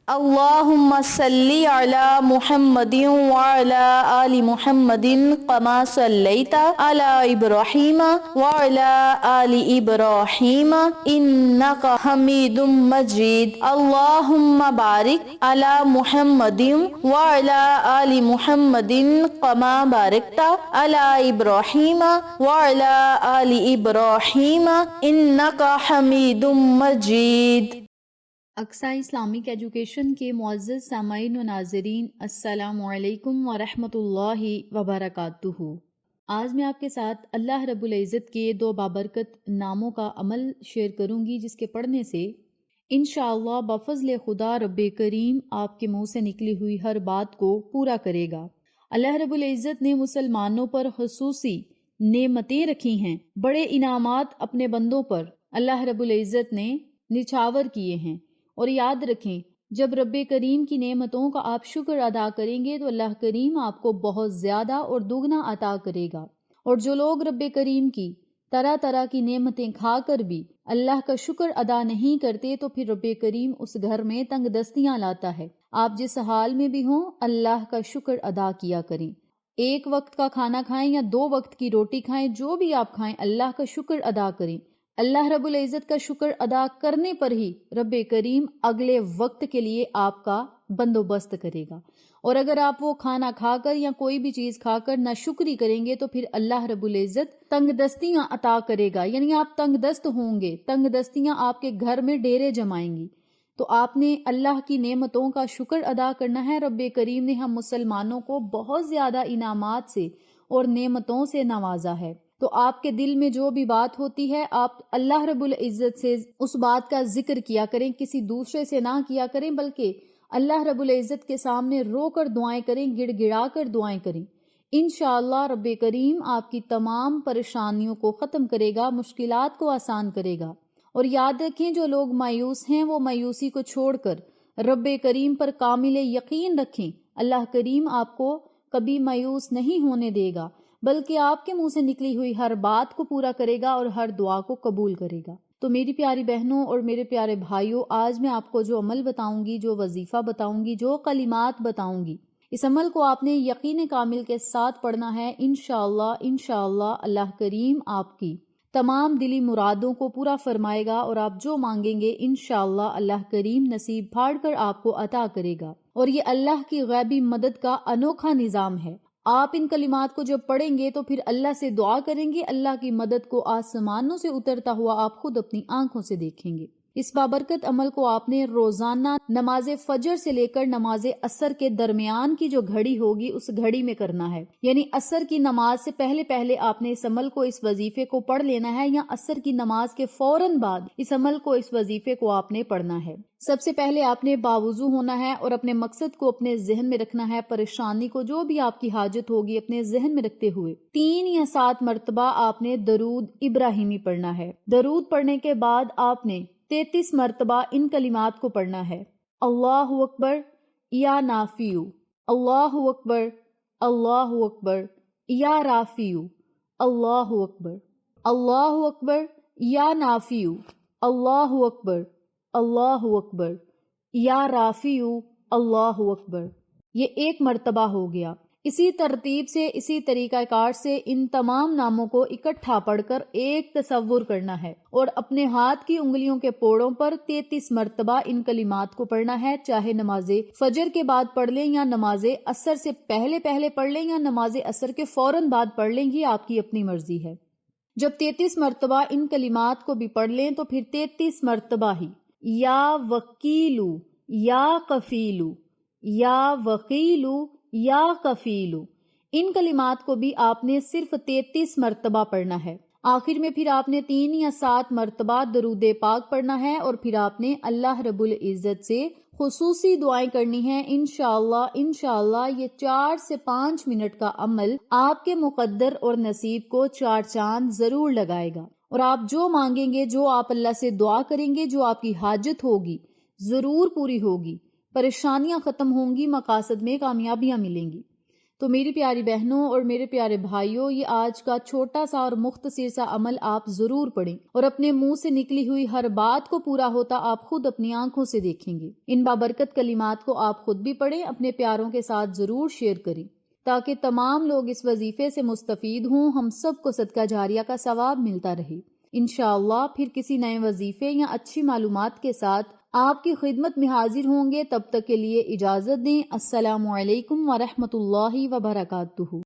اللهم صل على محمد وعلى آل محمد كما صليت على إبراهيم وعلى آل إبراهيم إنك حميد مجيد. اللهم بارك على محمد وعلى آل محمد كما باركت على إبراهيم وعلى آل إبراهيم إنك حميد مجيد. اقصی اسلامک ایجوکیشن کے معزز سامعین و ناظرین، السلام علیکم ورحمۃ اللہ وبرکاتہ۔ آج میں آپ کے ساتھ اللہ رب العزت کے دو بابرکت ناموں کا عمل شیئر کروں گی، جس کے پڑھنے سے انشاءاللہ بفضل خدا رب کریم آپ کے منہ سے نکلی ہوئی ہر بات کو پورا کرے گا۔ اللہ رب العزت نے مسلمانوں پر خصوصی نعمتیں رکھی ہیں، بڑے انعامات اپنے بندوں پر اللہ رب العزت نے نچھاور کیے ہیں۔ اور یاد رکھیں، جب رب کریم کی نعمتوں کا آپ شکر ادا کریں گے تو اللہ کریم آپ کو بہت زیادہ اور دگنا عطا کرے گا۔ اور جو لوگ رب کریم کی طرح طرح کی نعمتیں کھا کر بھی اللہ کا شکر ادا نہیں کرتے تو پھر رب کریم اس گھر میں تنگ دستیاں لاتا ہے۔ آپ جس حال میں بھی ہوں اللہ کا شکر ادا کیا کریں۔ ایک وقت کا کھانا کھائیں یا 2 وقت کی روٹی کھائیں، جو بھی آپ کھائیں اللہ کا شکر ادا کریں۔ اللہ رب العزت کا شکر ادا کرنے پر ہی رب کریم اگلے وقت کے لیے آپ کا بندوبست کرے گا۔ اور اگر آپ وہ کھانا کھا کر یا کوئی بھی چیز کھا کر ناشکری کریں گے تو پھر اللہ رب العزت تنگ دستیاں عطا کرے گا، یعنی آپ تنگ دست ہوں گے، تنگ دستیاں آپ کے گھر میں ڈیرے جمائیں گی۔ تو آپ نے اللہ کی نعمتوں کا شکر ادا کرنا ہے۔ رب کریم نے ہم مسلمانوں کو بہت زیادہ انعامات سے اور نعمتوں سے نوازا ہے۔ تو آپ کے دل میں جو بھی بات ہوتی ہے آپ اللہ رب العزت سے اس بات کا ذکر کیا کریں، کسی دوسرے سے نہ کیا کریں، بلکہ اللہ رب العزت کے سامنے رو کر دعائیں کریں، گڑ گڑا کر دعائیں کریں۔ انشاءاللہ رب کریم آپ کی تمام پریشانیوں کو ختم کرے گا، مشکلات کو آسان کرے گا۔ اور یاد رکھیں، جو لوگ مایوس ہیں وہ مایوسی کو چھوڑ کر رب کریم پر کامل یقین رکھیں۔ اللہ کریم آپ کو کبھی مایوس نہیں ہونے دے گا، بلکہ آپ کے منہ سے نکلی ہوئی ہر بات کو پورا کرے گا اور ہر دعا کو قبول کرے گا۔ تو میری پیاری بہنوں اور میرے پیارے بھائیوں، آج میں آپ کو جو عمل بتاؤں گی، جو وظیفہ بتاؤں گی، جو کلمات بتاؤں گی، اس عمل کو آپ نے یقین کامل کے ساتھ پڑھنا ہے۔ انشاءاللہ اللہ کریم آپ کی تمام دلی مرادوں کو پورا فرمائے گا اور آپ جو مانگیں گے انشاءاللہ اللہ کریم نصیب پھاڑ کر آپ کو عطا کرے گا۔ اور یہ اللہ کی غیبی مدد کا انوکھا نظام ہے۔ آپ ان کلمات کو جب پڑھیں گے تو پھر اللہ سے دعا کریں گے، اللہ کی مدد کو آسمانوں سے اترتا ہوا آپ خود اپنی آنکھوں سے دیکھیں گے۔ اس بابرکت عمل کو آپ نے روزانہ نماز فجر سے لے کر نماز عصر کے درمیان کی جو گھڑی ہوگی اس گھڑی میں کرنا ہے، یعنی عصر کی نماز سے پہلے آپ نے اس عمل کو، اس وظیفے کو پڑھ لینا ہے، یا عصر کی نماز کے فوراً بعد اس عمل کو، اس وظیفے کو آپ نے پڑھنا ہے۔ سب سے پہلے آپ نے باوضو ہونا ہے اور اپنے مقصد کو اپنے ذہن میں رکھنا ہے، پریشانی کو، جو بھی آپ کی حاجت ہوگی اپنے ذہن میں رکھتے ہوئے 3 یا 7 مرتبہ آپ نے درود ابراہیمی پڑھنا ہے۔ درود پڑھنے کے بعد آپ نے 33 مرتبہ ان کلمات کو پڑھنا ہے: اللہ اکبر یا نافیو، اللہ اکبر، اللہ اکبر یا رافیو، اللہ اکبر، اللہ اکبر یا نافیو، اللہ اکبر، اللہ اکبر یا رافیو، اللہ اکبر۔ یہ 1 مرتبہ ہو گیا۔ اسی ترتیب سے، اسی طریقہ کار سے ان تمام ناموں کو اکٹھا پڑھ کر ایک تصور کرنا ہے اور اپنے ہاتھ کی انگلیوں کے پوڑوں پر 33 مرتبہ ان کلمات کو پڑھنا ہے، چاہے نماز فجر کے بعد پڑھ لیں یا نماز عصر سے پہلے پڑھ لیں یا نماز عصر کے فوراً بعد پڑھ لیں، یہ آپ کی اپنی مرضی ہے۔ جب 33 مرتبہ ان کلمات کو بھی پڑھ لیں تو پھر 33 مرتبہ ہی یا وکیلو، یا کفیلو، یا وکیلو، یا کفیلو، ان کلمات کو بھی آپ نے صرف 33 مرتبہ پڑھنا ہے۔ آخر میں پھر آپ نے 3 یا 7 مرتبہ درود پاک پڑھنا ہے اور پھر آپ نے اللہ رب العزت سے خصوصی دعائیں کرنی ہیں۔ انشاءاللہ یہ 4 سے 5 منٹ کا عمل آپ کے مقدر اور نصیب کو 4 چاند ضرور لگائے گا، اور آپ جو مانگیں گے، جو آپ اللہ سے دعا کریں گے، جو آپ کی حاجت ہوگی ضرور پوری ہوگی، پریشانیاں ختم ہوں گی، مقاصد میں کامیابیاں ملیں گی۔ تو میری پیاری بہنوں اور میرے پیارے بھائیوں، یہ آج کا چھوٹا سا اور مختصر سا عمل آپ ضرور پڑھیں اور اپنے منہ سے نکلی ہوئی ہر بات کو پورا ہوتا آپ خود اپنی آنکھوں سے دیکھیں گے۔ ان بابرکت کلمات کو آپ خود بھی پڑھیں، اپنے پیاروں کے ساتھ ضرور شیئر کریں تاکہ تمام لوگ اس وظیفے سے مستفید ہوں، ہم سب کو صدقہ جاریہ کا ثواب ملتا رہے۔ انشاءاللہ پھر کسی نئے وظیفے یا اچھی معلومات کے ساتھ آپ کی خدمت میں حاضر ہوں گے۔ تب تک کے لیے اجازت دیں۔ السلام علیکم ورحمۃ اللہ وبرکاتہ۔